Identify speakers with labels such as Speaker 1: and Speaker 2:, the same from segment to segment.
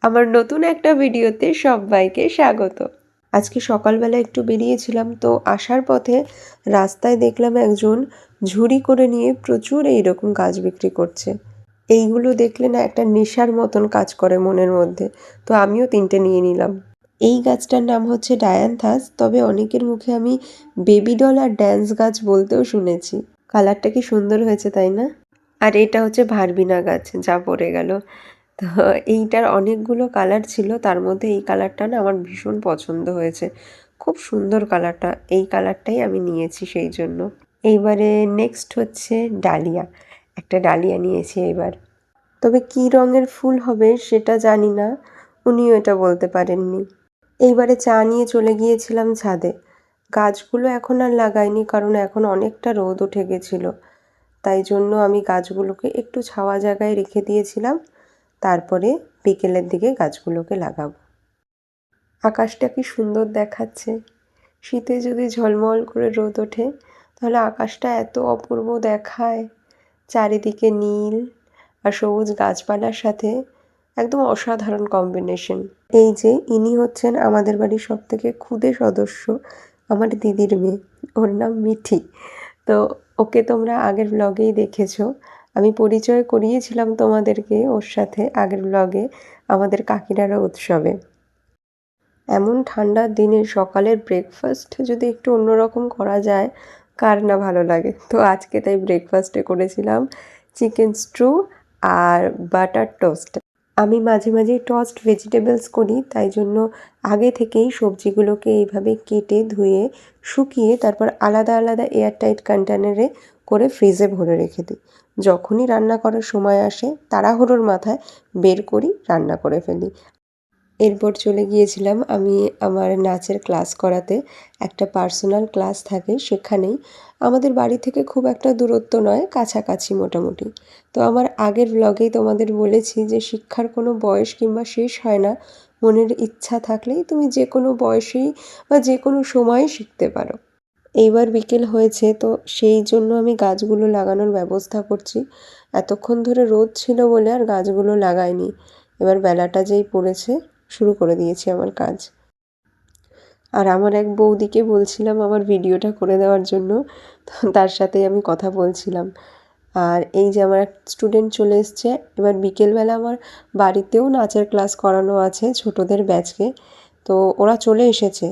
Speaker 1: আমার নতুন একটা ভিডিওতে সবাইকে স্বাগত। আজকে সকালবেলা একটু বেরিয়েছিলাম, তো আসার পথে রাস্তায় দেখলাম একজন ঝুড়ি করে নিয়ে প্রচুর এইরকম গাছ বিক্রি করছে। এইগুলো দেখলে না একটা নেশার মতন কাজ করে মনের মধ্যে, তো আমিও 3টে নিয়ে নিলাম। এই গাছটার নাম হচ্ছে ডায়ান্থাস, তবে অনেকের মুখে আমি বেবি ডল আর ড্যান্স গাছ বলতেও শুনেছি। কালারটা কি সুন্দর হয়েছে তাই না? আর এটা হচ্ছে ভারবিনা গাছ, যা পড়ে গেল। তো এইটার অনেকগুলো কালার ছিল, তার মধ্যে এই কালারটা না আমার ভীষণ পছন্দ হয়েছে। খুব সুন্দর কালারটা, এই কালারটাই আমি নিয়েছি সেই জন্য। এইবারে নেক্সট হচ্ছে ডালিয়া। একটা ডালিয়া নিয়েছি এবার। তবে কী রঙের ফুল হবে সেটা জানি না, উনিও এটা বলতে পারেননি। এইবারে চা নিয়ে চলে গিয়েছিলাম ছাদে। গাছগুলো এখন আর লাগাইনি, কারণ এখন অনেকটা রোদ উঠে গেছিলো। তাই জন্য আমি গাছগুলোকে একটু ছাওয়া জায়গায় রেখে দিয়েছিলাম, তারপরে বিকেলের দিকে গাছগুলোকে লাগাবো। আকাশটা কি সুন্দর দেখাচ্ছে। শীতে যদি ঝলমল করে রোদ ওঠে তাহলে আকাশটা এত অপূর্ব দেখায়। চারিদিকে নীল আর সবুজ গাছপালার সাথে একদম অসাধারণ কম্বিনেশন। এই যে ইনি হচ্ছেন আমাদের বাড়ির সবথেকে ক্ষুদে সদস্য, আমার দিদির মেয়ে। ওর নাম মিঠি। তো ওকে তোমরা আগের ব্লগেই দেখেছো। আমি পরিচয় করিয়েছিলাম তোমাদেরকে ওর সাথে আগের ব্লগে, আমাদের কাকিনাড়া উৎসবে। এমন ঠান্ডার দিনে সকালের ব্রেকফাস্ট যদি একটু অন্যরকম করা যায়, কার না ভালো লাগে। তো আজকে তাই ব্রেকফাস্টে করেছিলাম চিকেন স্ট্রু আর বাটার টোস্ট। আমি মাঝে মাঝে টোস্ট ভেজিটেবলস করি, তাই জন্য আগে থেকেই সবজিগুলোকে এইভাবে কেটে ধুয়ে শুকিয়ে তারপর আলাদা আলাদা এয়ারটাইট কন্টেনারে করে ফ্রিজে ভরে রেখে দিই। যখনই রান্না করার সময় আসে তাড়াহুড়োর মাথায় বের করি, রান্না করে ফেলি। এরপর চলে গিয়েছিলাম আমি আমার নাচের ক্লাস করাতে। একটা পার্সোনাল ক্লাস থাকে সেখানেই, আমাদের বাড়ি থেকে খুব একটা দূরত্ব নয়, কাছাকাছি মোটামুটি। তো আমার আগের ব্লগেই তোমাদের বলেছি যে শিক্ষার কোনো বয়স কিংবা শেষ হয় না। মনের ইচ্ছা থাকলেই তুমি যে কোনো বয়সেই বা যে কোনো সময়ে শিখতে পারো। এইবার বিকেল হয়েছে, তো সেই জন্য আমি গাছগুলো লাগানোর ব্যবস্থা করছি। এতক্ষণ ধরে রোদ ছিল বলে আর গাছগুলো লাগাইনি। এবার বেলাটা যেই পড়েছে শুরু করে দিয়েছি আমার কাজ। আর আমার এক বৌদিকে বলছিলাম আমার ভিডিওটা করে দেওয়ার জন্য, তার সাথে আমি কথা বলছিলাম। আর এই যে আমার এক স্টুডেন্ট চলে এসছে। এবার বিকেলবেলা আমার বাড়িতেও নাচের ক্লাস করানো আছে ছোটদের ব্যাচকে, তো ওরা চলে এসেছে।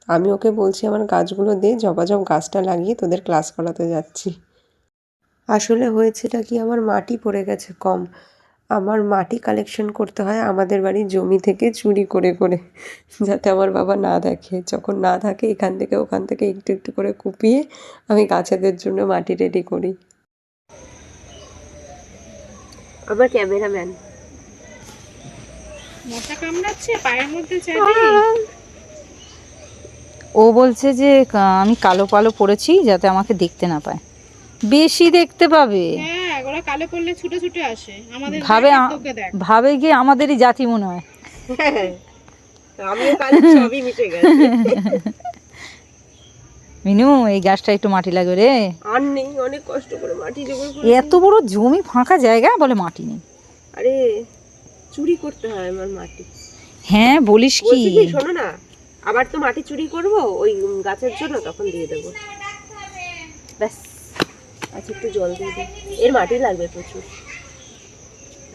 Speaker 1: আমি ওকে বলছি আমার গাছগুলো দে, জবা গাছটা লাগিয়ে তোদের ক্লাস করাতে যাচ্ছি। আসলে হয়েছেটা কি, আমার মাটি পড়ে গেছে কম। আমার মাটি কালেকশন করতে হয় আমাদের বাড়ির জমি থেকে চুরি করে করে, যাতে আমার বাবা না দেখে। যখন না থাকে এখান থেকে ওখান থেকে একটু একটু করে কুপিয়ে আমি গাছেদের জন্য মাটি রেডি করি। আমার ক্যামেরাম্যান
Speaker 2: মশা কামড়াচ্ছে পায়ের মধ্যে।
Speaker 3: ও বলছে যে আমি কালো কালো পড়েছি যাতে আমাকে দেখতে না পায়, বেশি দেখতে পাবে।
Speaker 2: হ্যাঁ, ওরা কালো পড়লে ছুটে ছুটে আসে আমাদের
Speaker 3: ভাবে
Speaker 2: দেখ আর তোকে দেখ।
Speaker 3: ভাবে গিয়ে আমাদেরই জাতি মনে হয়।
Speaker 1: আমিও কাল সবই মিশে গেছে।
Speaker 3: মিনু, এই গাছটা একটু মাটি লাগবে রে।
Speaker 1: আর নেই, অনেক কষ্ট করে মাটি জোগাড় করে।
Speaker 3: এত বড় জমি, ফাঁকা জায়গা, বলে মাটি নেই।
Speaker 1: আরে চুরি করতে হয় আমার মাটি।
Speaker 3: হ্যাঁ বলিস কি?
Speaker 1: বলছি কি, শোনো না, আবার তো মাটি চুরি করব ওই গাছের জন্য, তখন দিয়ে দেবো। ব্যাস। আচ্ছা একটু জল দিয়ে দিই, এর মাটি লাগবে প্রচুর,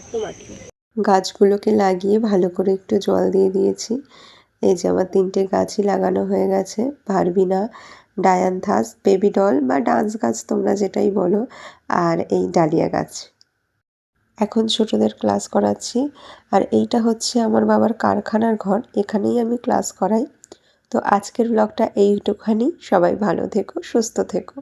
Speaker 1: এত মাটি। গাছগুলোকে লাগিয়ে ভালো করে একটু জল দিয়ে দিয়েছি। এই যে আমার 3টে গাছই লাগানো হয়ে গেছে, ভারবিনা, ডায়ান্থাস, বেবি ডল বা ডান্স গাছ তোমরা যেটাই বলো, আর এই ডালিয়া গাছ। এখন ছোটদের ক্লাস করাচ্ছি। আর এইটা হচ্ছে আমার বাবার কারখানার ঘর, এখানেই আমি ক্লাস করাই। তো আজকের ব্লগটা এইটুখানি। সবাই ভালো থেকো, সুস্থ থেকো।